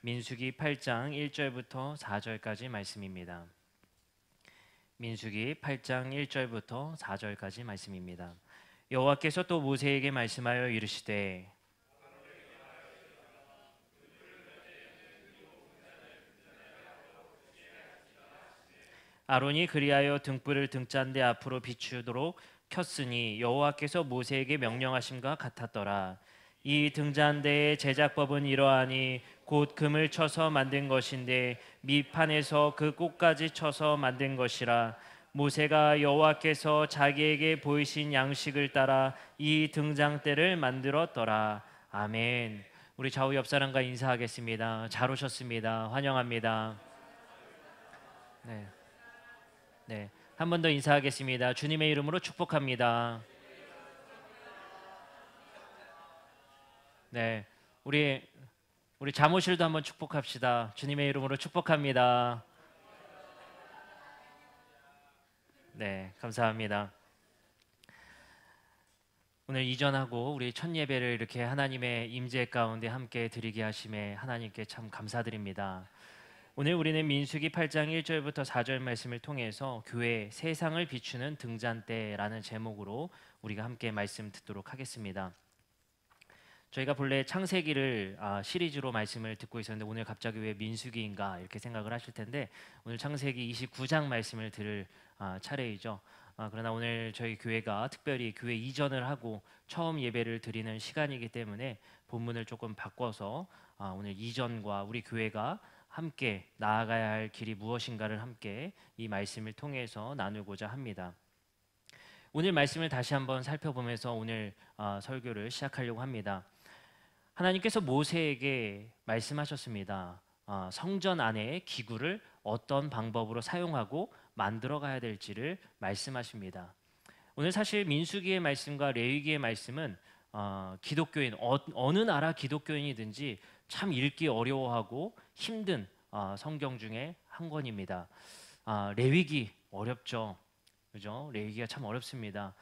민수기 8장 1절부터 4절까지 말씀입니다. 민수기 8장 1절부터 4절까지 말씀입니다. 여호와께서 또 모세에게 말씀하여 이르시되 아론이 그리하여 등불을 등잔대 앞으로 비추도록 켰으니 여호와께서 모세에게 명령하심과 같았더라. 이 등잔대의 제작법은 이러하니 곧 금을 쳐서 만든 것인데 밑판에서 그 꼭까지 쳐서 만든 것이라. 모세가 여호와께서 자기에게 보이신 양식을 따라 이 등잔대를 만들었더라. 아멘. 우리 좌우 옆 사람과 인사하겠습니다. 잘 오셨습니다. 환영합니다. 네. 네, 한 번 더 인사하겠습니다. 주님의 이름으로 축복합니다. 네, 우리 자모실도 한번 축복합시다. 주님의 이름으로 축복합니다. 네, 감사합니다. 오늘 이전하고 우리 첫 예배를 이렇게 하나님의 임재 가운데 함께 드리게 하심에 하나님께 참 감사드립니다. 오늘 우리는 민수기 8장 1절부터 4절 말씀을 통해서 교회 세상을 비추는 등잔대라는 제목으로 우리가 함께 말씀 듣도록 하겠습니다. 저희가 본래 창세기를 시리즈로 말씀을 듣고 있었는데 오늘 갑자기 왜 민수기인가 이렇게 생각을 하실 텐데 오늘 창세기 29장 말씀을 들을 차례이죠. 그러나 오늘 저희 교회가 특별히 교회 이전을 하고 처음 예배를 드리는 시간이기 때문에 본문을 조금 바꿔서 오늘 이전과 우리 교회가 함께 나아가야 할 길이 무엇인가를 함께 이 말씀을 통해서 나누고자 합니다. 오늘 말씀을 다시 한번 살펴보면서 오늘 설교를 시작하려고 합니다. 하나님께서 모세에게 말씀하셨습니다. 성전 안에 기구를 어떤 방법으로 사용하고 만들어 가야 될지를 말씀하십니다. 오늘 사실 민수기의 말씀과 레위기의 말씀은 기독교인 어느 나라 기독교인이든지 참 읽기 어려워하고 힘든 성경 중에 한 권입니다. 레위기 어렵죠, 그죠? 레위기가 참 어렵습니다.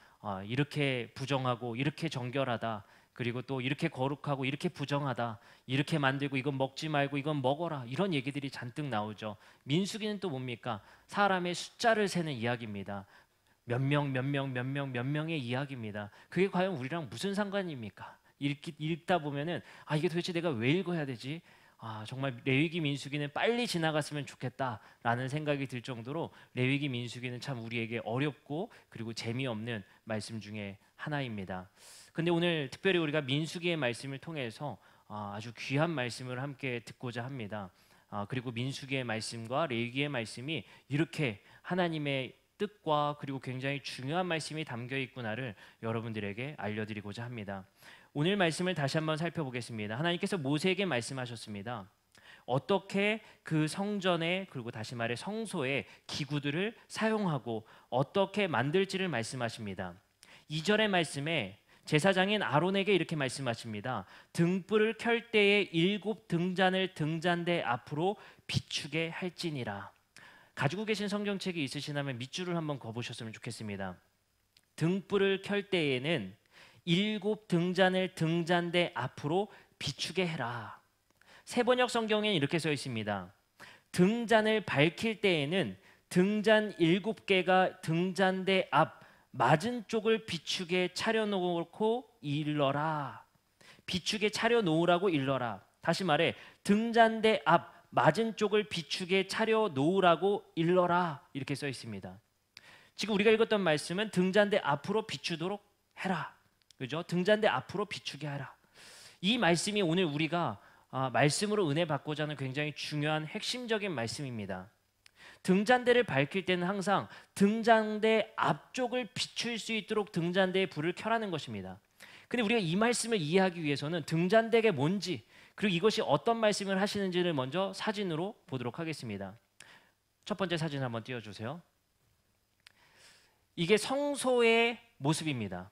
이렇게 부정하고 이렇게 정결하다, 그리고 또 이렇게 거룩하고 이렇게 부정하다, 이렇게 만들고 이건 먹지 말고 이건 먹어라, 이런 얘기들이 잔뜩 나오죠. 민수기는 또 뭡니까? 사람의 숫자를 세는 이야기입니다. 몇 명의 이야기입니다. 그게 과연 우리랑 무슨 상관입니까? 읽다 보면은 이게 도대체 내가 왜 읽어야 되지? 정말 레위기 민수기는 빨리 지나갔으면 좋겠다라는 생각이 들 정도로 레위기 민수기는 참 우리에게 어렵고 그리고 재미없는 말씀 중에 하나입니다. 근데 오늘 특별히 우리가 민수기의 말씀을 통해서 아주 귀한 말씀을 함께 듣고자 합니다. 그리고 민수기의 말씀과 레위기의 말씀이 이렇게 하나님의 뜻과 그리고 굉장히 중요한 말씀이 담겨 있구나를 여러분들에게 알려드리고자 합니다. 오늘 말씀을 다시 한번 살펴보겠습니다. 하나님께서 모세에게 말씀하셨습니다. 어떻게 그 성전에 그리고 다시 말해 성소에 기구들을 사용하고 어떻게 만들지를 말씀하십니다. 2절의 말씀에 제사장인 아론에게 이렇게 말씀하십니다. 등불을 켤 때에 7 등잔을 등잔대 앞으로 비추게 할지니라. 가지고 계신 성경책이 있으시다면 밑줄을 한번 그어보셨으면 좋겠습니다. 등불을 켤 때에는 7 등잔을 등잔대 앞으로 비추게 해라. 세번역 성경에는 이렇게 써 있습니다. 등잔을 밝힐 때에는 등잔 7개가 등잔대 앞 맞은 쪽을 비추게 차려놓고 일러라. 비추게 차려놓으라고 일러라. 다시 말해 등잔대 앞 맞은 쪽을 비추게 차려놓으라고 일러라, 이렇게 써 있습니다. 지금 우리가 읽었던 말씀은 등잔대 앞으로 비추도록 해라, 그죠? 등잔대 앞으로 비추게 하라. 이 말씀이 오늘 우리가 말씀으로 은혜 받고자 하는 굉장히 중요한 핵심적인 말씀입니다. 등잔대를 밝힐 때는 항상 등잔대 앞쪽을 비출 수 있도록 등잔대에 불을 켜라는 것입니다. 근데 우리가 이 말씀을 이해하기 위해서는 등잔대가 뭔지, 그리고 이것이 어떤 말씀을 하시는지를 먼저 사진으로 보도록 하겠습니다. 첫 번째 사진 한번 띄워주세요. 이게 성소의 모습입니다.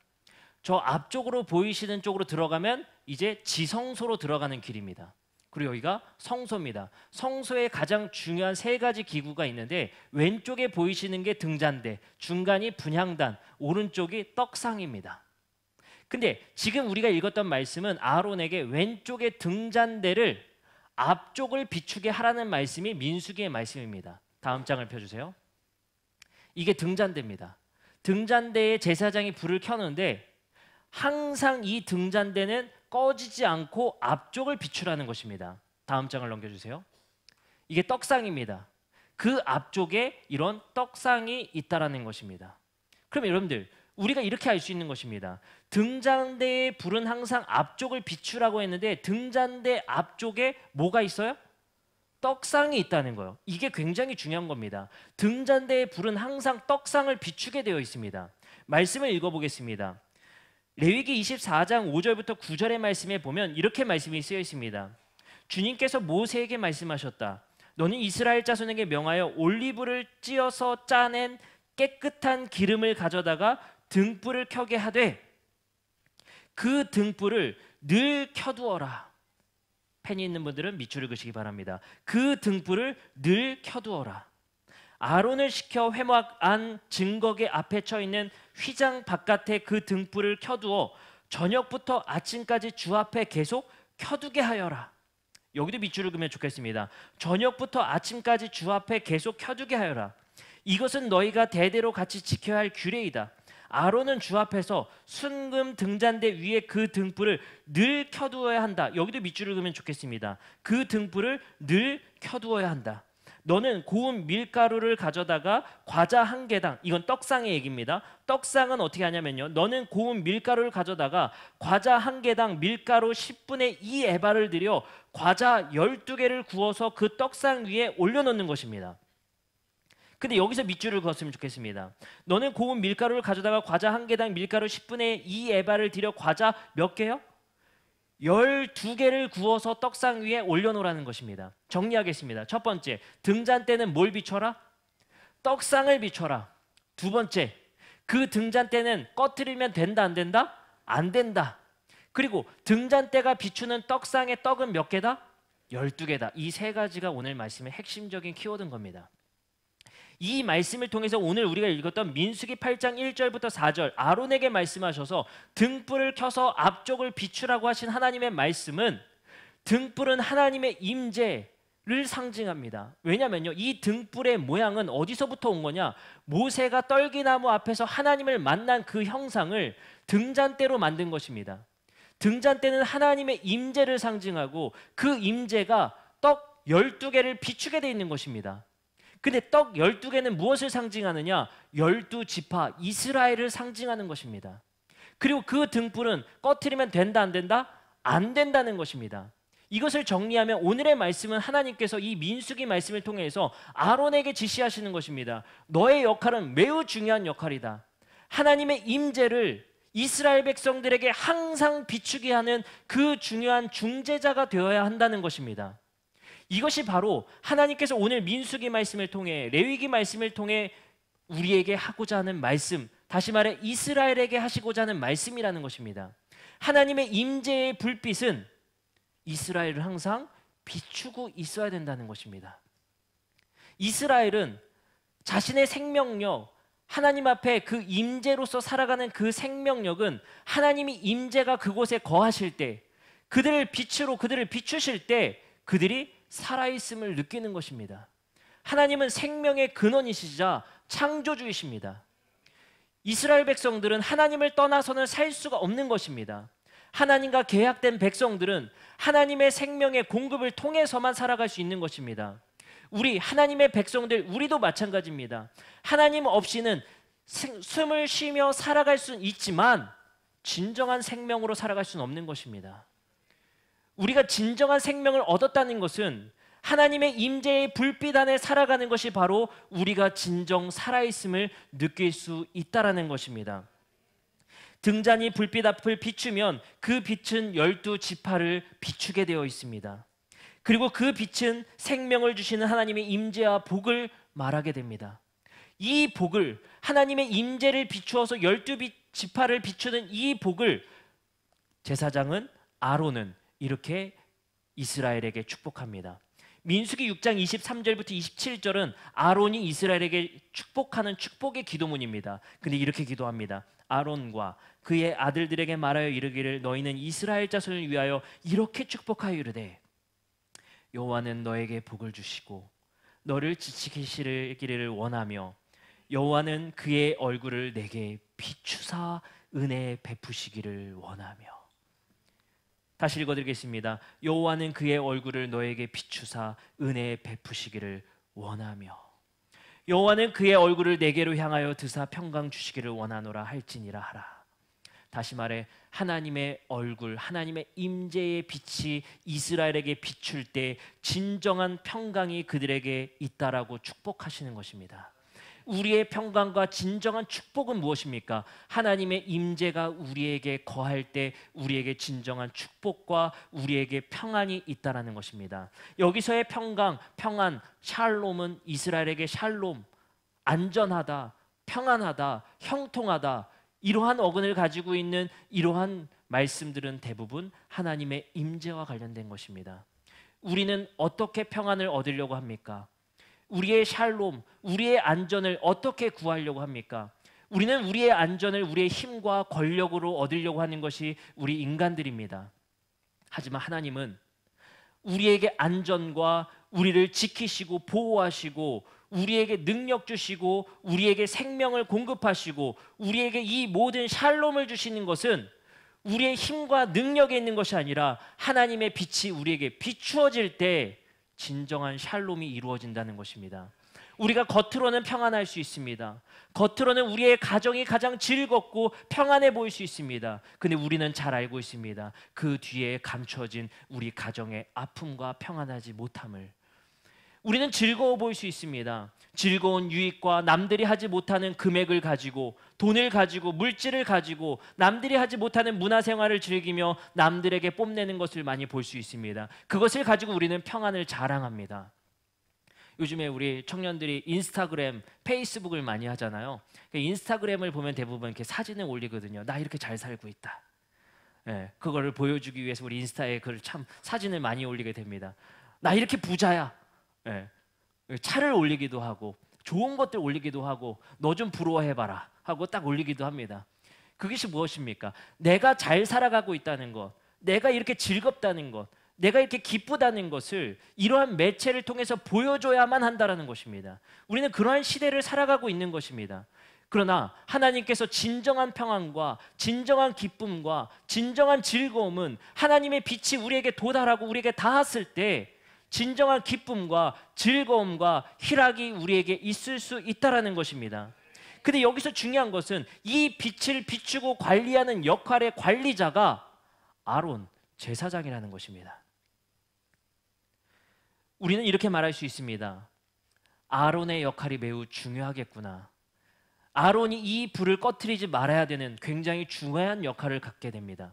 저 앞쪽으로 보이시는 쪽으로 들어가면 이제 지성소로 들어가는 길입니다. 그리고 여기가 성소입니다. 성소에 가장 중요한 3가지 기구가 있는데 왼쪽에 보이시는 게 등잔대, 중간이 분향단, 오른쪽이 떡상입니다. 근데 지금 우리가 읽었던 말씀은 아론에게 왼쪽의 등잔대를 앞쪽을 비추게 하라는 말씀이 민수기의 말씀입니다. 다음 장을 펴주세요. 이게 등잔대입니다. 등잔대에 제사장이 불을 켜는데 항상 이 등잔대는 꺼지지 않고 앞쪽을 비추라는 것입니다. 다음 장을 넘겨주세요. 이게 떡상입니다. 그 앞쪽에 이런 떡상이 있다라는 것입니다. 그럼 여러분들 우리가 이렇게 알 수 있는 것입니다. 등잔대의 불은 항상 앞쪽을 비추라고 했는데 등잔대 앞쪽에 뭐가 있어요? 떡상이 있다는 거예요. 이게 굉장히 중요한 겁니다. 등잔대의 불은 항상 떡상을 비추게 되어 있습니다. 말씀을 읽어보겠습니다. 레위기 24장 5절부터 9절의 말씀에 보면 이렇게 말씀이 쓰여 있습니다. 주님께서 모세에게 말씀하셨다. 너는 이스라엘 자손에게 명하여 올리브를 찧어서 짜낸 깨끗한 기름을 가져다가 등불을 켜게 하되 그 등불을 늘 켜두어라. 펜이 있는 분들은 밑줄을 그시기 바랍니다. 그 등불을 늘 켜두어라. 아론을 시켜 회막 안 증거계 앞에 쳐 있는 휘장 바깥에 그 등불을 켜두어 저녁부터 아침까지 주 앞에 계속 켜두게 하여라. 여기도 밑줄을 그으면 좋겠습니다. 저녁부터 아침까지 주 앞에 계속 켜두게 하여라. 이것은 너희가 대대로 같이 지켜야 할 규례이다. 아론은 주 앞에서 순금 등잔대 위에 그 등불을 늘 켜두어야 한다. 여기도 밑줄을 그으면 좋겠습니다. 그 등불을 늘 켜두어야 한다. 너는 고운 밀가루를 가져다가 과자 한 개당, 이건 떡상의 얘기입니다. 떡상은 어떻게 하냐면요, 너는 고운 밀가루를 가져다가 과자 한 개당 밀가루 10분의 2 에바를 들여 과자 12개를 구워서 그 떡상 위에 올려놓는 것입니다. 근데 여기서 밑줄을 그었으면 좋겠습니다. 너는 고운 밀가루를 가져다가 과자 한 개당 밀가루 10분의 2 에바를 들여 과자 몇 개요? 12개를 구워서 떡상 위에 올려놓으라는 것입니다. 정리하겠습니다. 첫 번째, 등잔대는 뭘 비춰라? 떡상을 비춰라. 두 번째, 그 등잔대는 꺼트리면 된다 안 된다? 안 된다. 그리고 등잔대가 비추는 떡상의 떡은 몇 개다? 12개다. 이 세 가지가 오늘 말씀의 핵심적인 키워드인 겁니다. 이 말씀을 통해서 오늘 우리가 읽었던 민수기 8장 1절부터 4절 아론에게 말씀하셔서 등불을 켜서 앞쪽을 비추라고 하신 하나님의 말씀은 등불은 하나님의 임재를 상징합니다. 왜냐하면요, 이 등불의 모양은 어디서부터 온 거냐? 모세가 떨기나무 앞에서 하나님을 만난 그 형상을 등잔대로 만든 것입니다. 등잔대는 하나님의 임재를 상징하고 그 임재가 떡 12개를 비추게 되어 있는 것입니다. 근데 떡 12개는 무엇을 상징하느냐? 12지파 이스라엘을 상징하는 것입니다. 그리고 그 등불은 꺼트리면 된다 안 된다? 안 된다는 것입니다. 이것을 정리하면 오늘의 말씀은 하나님께서 이 민수기 말씀을 통해서 아론에게 지시하시는 것입니다. 너의 역할은 매우 중요한 역할이다. 하나님의 임재를 이스라엘 백성들에게 항상 비추게 하는 그 중요한 중재자가 되어야 한다는 것입니다. 이것이 바로 하나님께서 오늘 민수기 말씀을 통해 레위기 말씀을 통해 우리에게 하고자 하는 말씀, 다시 말해 이스라엘에게 하시고자 하는 말씀이라는 것입니다. 하나님의 임재의 불빛은 이스라엘을 항상 비추고 있어야 된다는 것입니다. 이스라엘은 자신의 생명력, 하나님 앞에 그 임재로서 살아가는 그 생명력은 하나님이 임재가 그곳에 거하실 때, 그들을 빛으로 그들을 비추실 때 그들이 살아있음을 느끼는 것입니다. 하나님은 생명의 근원이시자 창조주이십니다. 이스라엘 백성들은 하나님을 떠나서는 살 수가 없는 것입니다. 하나님과 계약된 백성들은 하나님의 생명의 공급을 통해서만 살아갈 수 있는 것입니다. 우리 하나님의 백성들, 우리도 마찬가지입니다. 하나님 없이는 숨을 쉬며 살아갈 수는 있지만 진정한 생명으로 살아갈 수는 없는 것입니다. 우리가 진정한 생명을 얻었다는 것은 하나님의 임재의 불빛 안에 살아가는 것이 바로 우리가 진정 살아있음을 느낄 수 있다는 것입니다. 등잔이 불빛 앞을 비추면 그 빛은 12지파를 비추게 되어 있습니다. 그리고 그 빛은 생명을 주시는 하나님의 임재와 복을 말하게 됩니다. 이 복을, 하나님의 임재를 비추어서 12지파를 비추는 이 복을 제사장은, 아론은 이렇게 이스라엘에게 축복합니다. 민수기 6장 23절부터 27절은 아론이 이스라엘에게 축복하는 축복의 기도문입니다. 근데 이렇게 기도합니다. 아론과 그의 아들들에게 말하여 이르기를 너희는 이스라엘 자손을 위하여 이렇게 축복하여 이르되 여호와는 너에게 복을 주시고 너를 지키시기를 원하며 여호와는 그의 얼굴을 내게 비추사 은혜 베푸시기를 원하며. 다시 읽어드리겠습니다. 여호와는 그의 얼굴을 너에게 비추사 은혜 베푸시기를 원하며 여호와는 그의 얼굴을 내게로 향하여 드사 평강 주시기를 원하노라 할지니라 하라. 다시 말해 하나님의 얼굴, 하나님의 임재의 빛이 이스라엘에게 비출 때 진정한 평강이 그들에게 있다라고 축복하시는 것입니다. 우리의 평강과 진정한 축복은 무엇입니까? 하나님의 임재가 우리에게 거할 때 우리에게 진정한 축복과 우리에게 평안이 있다라는 것입니다. 여기서의 평강, 평안, 샬롬은 이스라엘에게 샬롬, 안전하다, 평안하다, 형통하다, 이러한 어근을 가지고 있는 이러한 말씀들은 대부분 하나님의 임재와 관련된 것입니다. 우리는 어떻게 평안을 얻으려고 합니까? 우리의 샬롬, 우리의 안전을 어떻게 구하려고 합니까? 우리는 우리의 안전을 우리의 힘과 권력으로 얻으려고 하는 것이 우리 인간들입니다. 하지만 하나님은 우리에게 안전과 우리를 지키시고 보호하시고 우리에게 능력 주시고 우리에게 생명을 공급하시고 우리에게 이 모든 샬롬을 주시는 것은 우리의 힘과 능력에 있는 것이 아니라 하나님의 빛이 우리에게 비추어질 때 진정한 샬롬이 이루어진다는 것입니다. 우리가 겉으로는 평안할 수 있습니다. 겉으로는 우리의 가정이 가장 즐겁고 평안해 보일 수 있습니다. 근데 우리는 잘 알고 있습니다. 그 뒤에 감춰진 우리 가정의 아픔과 평안하지 못함을. 우리는 즐거워 보일 수 있습니다. 즐거운 유익과 남들이 하지 못하는 금액을 가지고, 돈을 가지고, 물질을 가지고 남들이 하지 못하는 문화생활을 즐기며 남들에게 뽐내는 것을 많이 볼 수 있습니다. 그것을 가지고 우리는 평안을 자랑합니다. 요즘에 우리 청년들이 인스타그램, 페이스북을 많이 하잖아요. 인스타그램을 보면 대부분 이렇게 사진을 올리거든요. 나 이렇게 잘 살고 있다. 예, 그거를 보여주기 위해서 우리 인스타에 참 사진을 많이 올리게 됩니다. 나 이렇게 부자야. 예, 차를 올리기도 하고 좋은 것들 올리기도 하고 너 좀 부러워해봐라 하고 딱 올리기도 합니다. 그것이 무엇입니까? 내가 잘 살아가고 있다는 것, 내가 이렇게 즐겁다는 것, 내가 이렇게 기쁘다는 것을 이러한 매체를 통해서 보여줘야만 한다는 것입니다. 우리는 그러한 시대를 살아가고 있는 것입니다. 그러나 하나님께서 진정한 평안과 진정한 기쁨과 진정한 즐거움은 하나님의 빛이 우리에게 도달하고 우리에게 닿았을 때 진정한 기쁨과 즐거움과 희락이 우리에게 있을 수 있다는 것입니다. 근데 여기서 중요한 것은 이 빛을 비추고 관리하는 역할의 관리자가 아론, 제사장이라는 것입니다. 우리는 이렇게 말할 수 있습니다. 아론의 역할이 매우 중요하겠구나. 아론이 이 불을 꺼트리지 말아야 되는 굉장히 중요한 역할을 갖게 됩니다.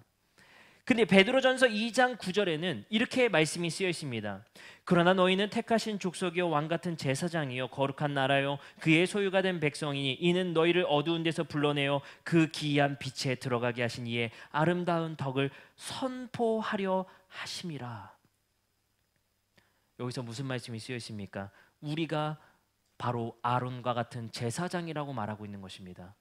근데 베드로전서 2장 9절에는 이렇게 말씀이 쓰여 있습니다. 그러나 너희는 택하신 족속이요 왕 같은 제사장이요 거룩한 나라요 그의 소유가 된 백성이니 이는 너희를 어두운 데서 불러내어 그 기이한 빛에 들어가게 하신 이의 아름다운 덕을 선포하려 하심이라. 여기서 무슨 말씀이 쓰여 있습니까? 우리가 바로 아론과 같은 제사장이라고 말하고 있는 것입니다.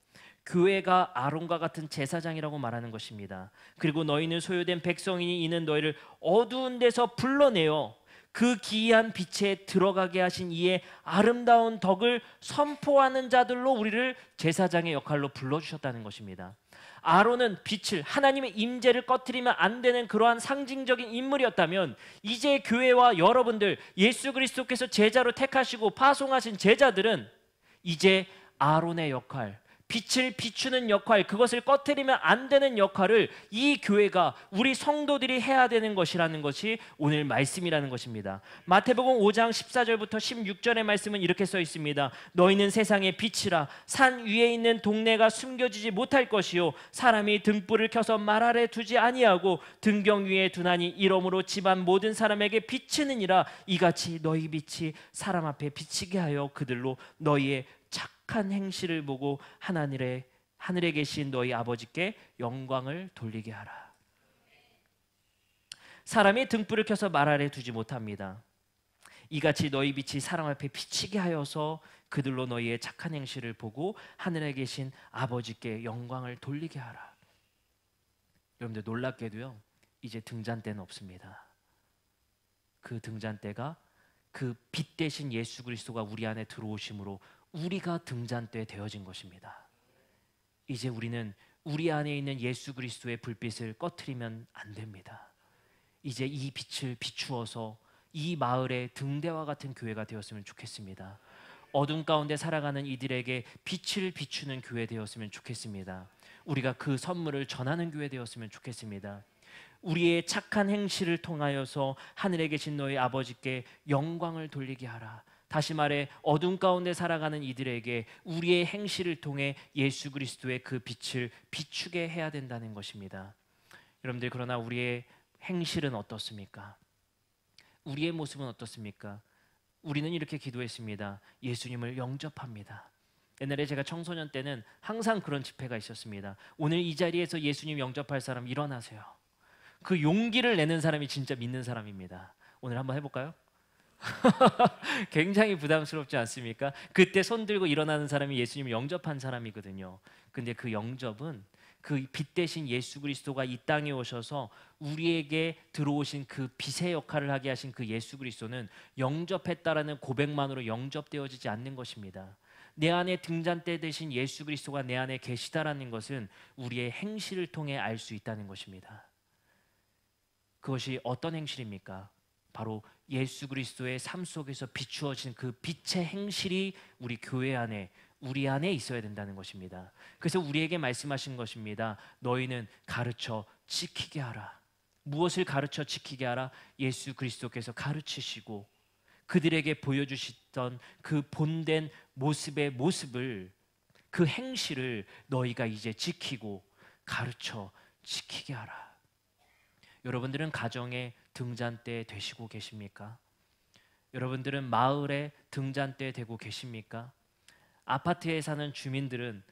교회가 아론과 같은 제사장이라고 말하는 것입니다. 그리고 너희는 소유된 백성이니 이는 너희를 어두운 데서 불러내어 그 기이한 빛에 들어가게 하신 이의 아름다운 덕을 선포하는 자들로 우리를 제사장의 역할로 불러주셨다는 것입니다. 아론은 빛을, 하나님의 임재를 꺼트리면 안 되는 그러한 상징적인 인물이었다면 이제 교회와 여러분들, 예수 그리스도께서 제자로 택하시고 파송하신 제자들은 이제 아론의 역할, 빛을 비추는 역할, 그것을 꺼트리면 안 되는 역할을 이 교회가, 우리 성도들이 해야 되는 것이라는 것이 오늘 말씀이라는 것입니다. 마태복음 5장 14절부터 16절의 말씀은 이렇게 써 있습니다. 너희는 세상의 빛이라. 산 위에 있는 동네가 숨겨지지 못할 것이요 사람이 등불을 켜서 말 아래 두지 아니하고 등경 위에 두나니 이러므로 집안 모든 사람에게 비치느니라. 이같이 너희 빛이 사람 앞에 비치게 하여 그들로 너희의 착한 행실을 보고 하늘에 계신 너희 아버지께 영광을 돌리게 하라. 사람이 등불을 켜서 말 아래 두지 못합니다. 이같이 너희 빛이 사람 앞에 비치게 하여서 그들로 너희의 착한 행실을 보고 하늘에 계신 아버지께 영광을 돌리게 하라. 여러분들 놀랍게도요, 이제 등잔대는 없습니다. 그 등잔대가 그 빛 대신 예수 그리스도가 우리 안에 들어오심으로 우리가 등잔대 되어진 것입니다. 이제 우리는 우리 안에 있는 예수 그리스도의 불빛을 꺼트리면 안 됩니다. 이제 이 빛을 비추어서 이 마을의 등대와 같은 교회가 되었으면 좋겠습니다. 어둠 가운데 살아가는 이들에게 빛을 비추는 교회 되었으면 좋겠습니다. 우리가 그 선물을 전하는 교회 되었으면 좋겠습니다. 우리의 착한 행실을 통하여서 하늘에 계신 너희 아버지께 영광을 돌리게 하라. 다시 말해 어둠 가운데 살아가는 이들에게 우리의 행실을 통해 예수 그리스도의 그 빛을 비추게 해야 된다는 것입니다. 여러분들, 그러나 우리의 행실은 어떻습니까? 우리의 모습은 어떻습니까? 우리는 이렇게 기도했습니다. 예수님을 영접합니다. 옛날에 제가 청소년 때는 항상 그런 집회가 있었습니다. 오늘 이 자리에서 예수님 영접할 사람 일어나세요. 그 용기를 내는 사람이 진짜 믿는 사람입니다. 오늘 한번 해볼까요? 굉장히 부담스럽지 않습니까? 그때 손 들고 일어나는 사람이 예수님을 영접한 사람이거든요. 근데 그 영접은 그 빛 대신 예수 그리스도가 이 땅에 오셔서 우리에게 들어오신 그 빛의 역할을 하게 하신 그 예수 그리스도는 영접했다라는 고백만으로 영접되어지지 않는 것입니다. 내 안에 등잔대 대신 예수 그리스도가 내 안에 계시다라는 것은 우리의 행실을 통해 알 수 있다는 것입니다. 그것이 어떤 행실입니까? 바로 예수 그리스도의 삶 속에서 비추어진 그 빛의 행실이 우리 교회 안에, 우리 안에 있어야 된다는 것입니다. 그래서 우리에게 말씀하신 것입니다. 너희는 가르쳐 지키게 하라. 무엇을 가르쳐 지키게 하라? 예수 그리스도께서 가르치시고 그들에게 보여주시던 그 본된 모습을, 그 행실을 너희가 이제 지키고 가르쳐 지키게 하라. 여러분들은 가정의 등잔대 되시고 계십니까? 여러분들은 마을의 등잔대 되고 계십니까? 아파트에 사는 주민들은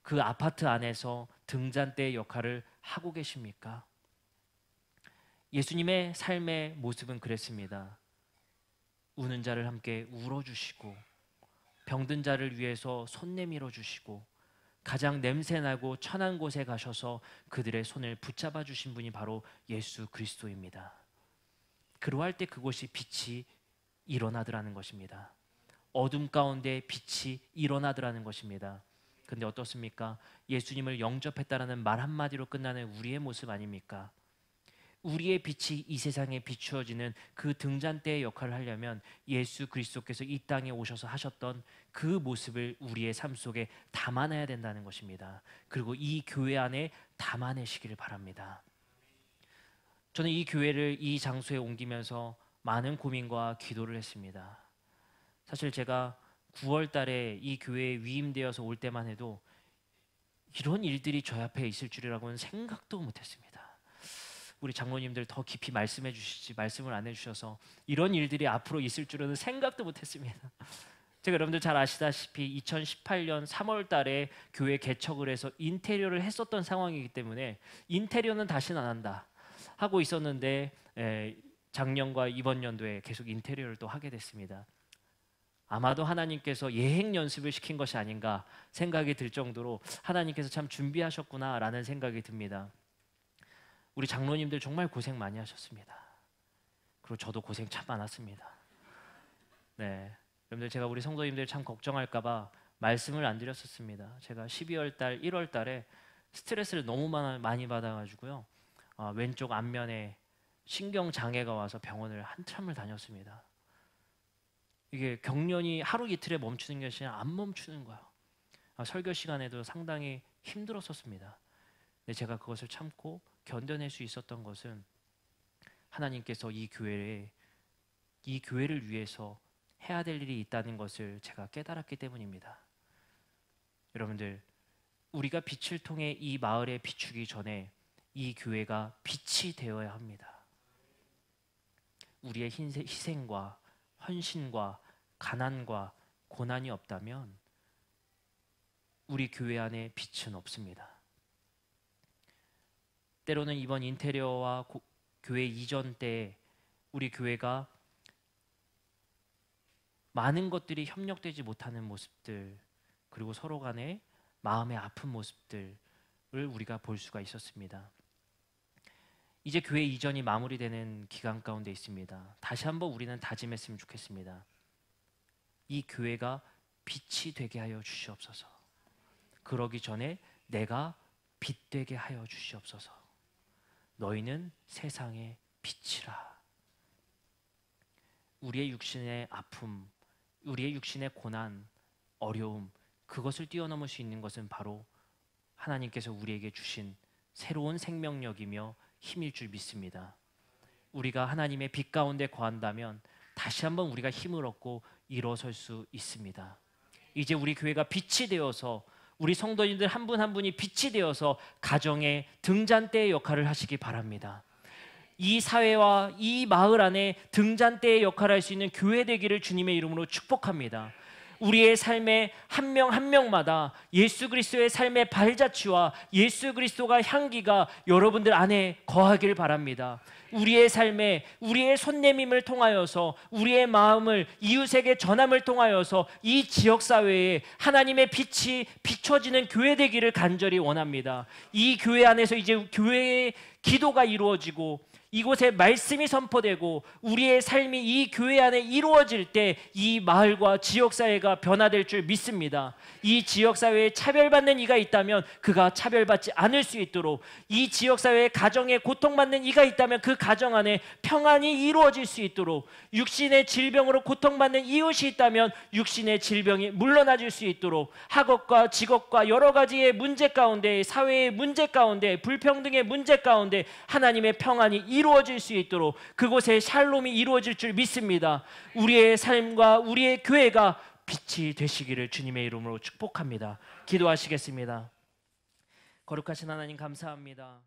그 아파트 안에서 등잔대의 역할을 하고 계십니까? 예수님의 삶의 모습은 그랬습니다. 우는 자를 함께 울어주시고 병든 자를 위해서 손 내밀어 주시고 가장 냄새나고 천한 곳에 가셔서 그들의 손을 붙잡아 주신 분이 바로 예수 그리스도입니다. 그러할 때 그곳이 빛이 일어나더라는 것입니다. 어둠 가운데 빛이 일어나더라는 것입니다. 근데 어떻습니까? 예수님을 영접했다라는 말 한마디로 끝나는 우리의 모습 아닙니까? 우리의 빛이 이 세상에 비추어지는 그 등잔대의 역할을 하려면 예수 그리스도께서 이 땅에 오셔서 하셨던 그 모습을 우리의 삶 속에 담아내야 된다는 것입니다. 그리고 이 교회 안에 담아내시기를 바랍니다. 저는 이 교회를 이 장소에 옮기면서 많은 고민과 기도를 했습니다. 사실 제가 9월 달에 이 교회에 위임되어서 올 때만 해도 이런 일들이 저희 앞에 있을 줄이라고는 생각도 못했습니다. 우리 장로님들 더 깊이 말씀해 주시지 말씀을 안 해주셔서 이런 일들이 앞으로 있을 줄은 생각도 못했습니다. 제가 여러분들 잘 아시다시피 2018년 3월 달에 교회 개척을 해서 인테리어를 했었던 상황이기 때문에 인테리어는 다시는 안 한다 하고 있었는데 작년과 이번 연도에 계속 인테리어를 또 하게 됐습니다. 아마도 하나님께서 예행 연습을 시킨 것이 아닌가 생각이 들 정도로 하나님께서 참 준비하셨구나라는 생각이 듭니다. 우리 장로님들 정말 고생 많이 하셨습니다. 그리고 저도 고생 참 많았습니다. 네, 여러분들 제가 우리 성도님들 참 걱정할까봐 말씀을 안 드렸었습니다. 제가 12월 달, 1월 달에 스트레스를 너무 많이 받아가지고요. 왼쪽 안면에 신경 장애가 와서 병원을 한참을 다녔습니다. 이게 경련이 하루 이틀에 멈추는 것이 아니라 안 멈추는 거예요. 설교 시간에도 상당히 힘들었었습니다. 근데 제가 그것을 참고 견뎌낼 수 있었던 것은 하나님께서 이 교회를 위해서 해야 될 일이 있다는 것을 제가 깨달았기 때문입니다. 여러분들, 우리가 빛을 통해 이 마을에 비추기 전에 이 교회가 빛이 되어야 합니다. 우리의 희생과 헌신과 가난과 고난이 없다면 우리 교회 안에 빛은 없습니다. 때로는 이번 인테리어와 교회 이전 때 우리 교회가 많은 것들이 협력되지 못하는 모습들, 그리고 서로 간에 마음의 아픈 모습들을 우리가 볼 수가 있었습니다. 이제 교회 이전이 마무리되는 기간 가운데 있습니다. 다시 한번 우리는 다짐했으면 좋겠습니다. 이 교회가 빛이 되게 하여 주시옵소서. 그러기 전에 내가 빛 되게 하여 주시옵소서. 너희는 세상의 빛이라. 우리의 육신의 아픔, 우리의 육신의 고난, 어려움, 그것을 뛰어넘을 수 있는 것은 바로 하나님께서 우리에게 주신 새로운 생명력이며 힘일 줄 믿습니다. 우리가 하나님의 빛 가운데 거한다면 다시 한번 우리가 힘을 얻고 일어설 수 있습니다. 이제 우리 교회가 빛이 되어서, 우리 성도님들 한 분 한 분이 빛이 되어서 가정의 등잔대의 역할을 하시기 바랍니다. 이 사회와 이 마을 안에 등잔대의 역할을 할 수 있는 교회 되기를 주님의 이름으로 축복합니다. 우리의 삶의 한 명 한 명마다 예수 그리스도의 삶의 발자취와 예수 그리스도가 향기가 여러분들 안에 거하길 바랍니다. 우리의 삶에 우리의 손내밈을 통하여서 우리의 마음을 이웃에게 전함을 통하여서 이 지역사회에 하나님의 빛이 비춰지는 교회 되기를 간절히 원합니다. 이 교회 안에서 이제 교회의 기도가 이루어지고 이곳에 말씀이 선포되고 우리의 삶이 이 교회 안에 이루어질 때 이 마을과 지역사회가 변화될 줄 믿습니다. 이 지역사회에 차별받는 이가 있다면 그가 차별받지 않을 수 있도록, 이 지역사회에 가정에 고통받는 이가 있다면 그 가정 안에 평안이 이루어질 수 있도록, 육신의 질병으로 고통받는 이웃이 있다면 육신의 질병이 물러나질 수 있도록, 학업과 직업과 여러 가지의 문제 가운데, 사회의 문제 가운데, 불평등의 문제 가운데 하나님의 평안이 이루어질 수 있도록 그곳에 샬롬이 이루어질 줄 믿습니다. 우리의 삶과 우리의 교회가 빛이 되시기를 주님의 이름으로 축복합니다. 기도하시겠습니다. 거룩하신 하나님 감사합니다.